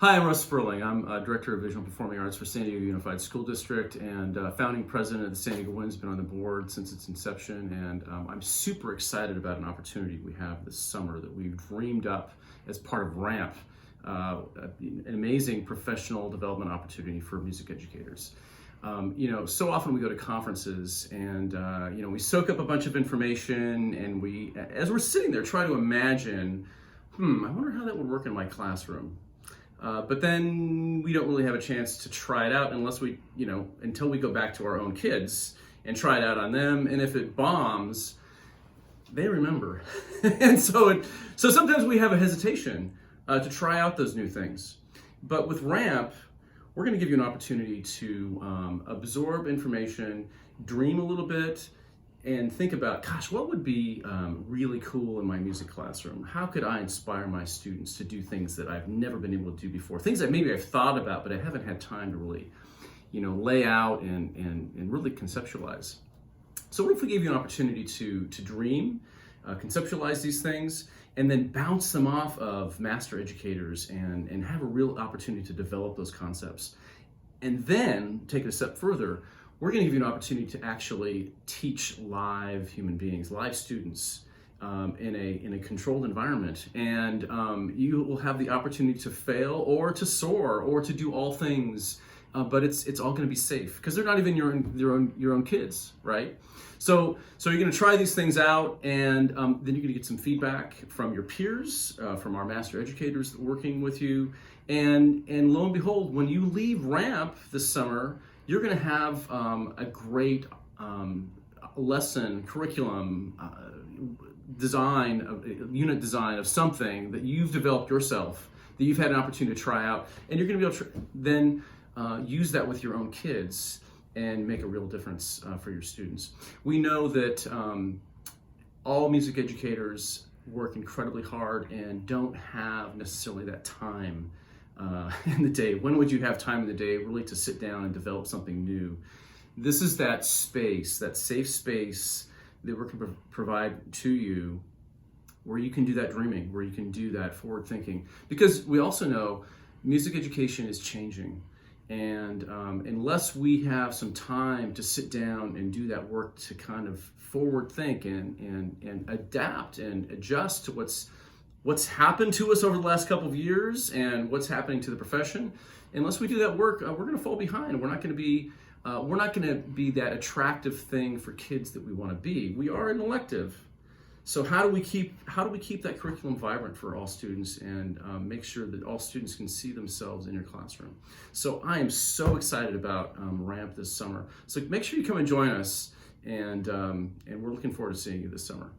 Hi, I'm Russ Sperling. I'm Director of Visual and Performing Arts for San Diego Unified School District and founding president of the San Diego Wind's been on the board since its inception. And I'm super excited about an opportunity we have this summer that we've dreamed up as part of RAMP, an amazing professional development opportunity for music educators. So often we go to conferences and, we soak up a bunch of information and as we're sitting there, try to imagine, I wonder how that would work in my classroom. But then we don't really have a chance to try it out unless until we go back to our own kids and try it out on them. And if it bombs, they remember. And so sometimes we have a hesitation to try out those new things. But with RAMP, we're going to give you an opportunity to absorb information, dream a little bit, and think about, gosh, what would be really cool in my music classroom? How could I inspire my students to do things that I've never been able to do before? Things that maybe I've thought about, but I haven't had time to really, lay out and really conceptualize. So what if we gave you an opportunity to dream, conceptualize these things, and then bounce them off of master educators and have a real opportunity to develop those concepts? And then take it a step further, we're going to give you an opportunity to actually teach live human beings, live students in a controlled environment. And you will have the opportunity to fail or to soar or to do all things, but it's all going to be safe because they're not even your own kids, right? So you're going to try these things out, and then you're going to get some feedback from your peers, from our master educators working with you, and lo and behold, when you leave RAMP this summer, you're going to have a great lesson, curriculum, unit design of something that you've developed yourself, that you've had an opportunity to try out, and you're going to be able to then use that with your own kids and make a real difference for your students. We know that all music educators work incredibly hard and don't have necessarily that time in the day. When would you have time in the day really to sit down and develop something new? This is that space, that safe space that we're going to provide to you where you can do that dreaming, where you can do that forward thinking. Because we also know music education is changing. And unless we have some time to sit down and do that work to kind of forward think and adapt and adjust to what's happened to us over the last couple of years and what's happening to the profession, unless we do that work, we're going to fall behind. We're not going to be that attractive thing for kids that we want to be. We are an elective. So how do we keep that curriculum vibrant for all students and make sure that all students can see themselves in your classroom? So I am so excited about RAMP this summer. So make sure you come and join us, and we're looking forward to seeing you this summer.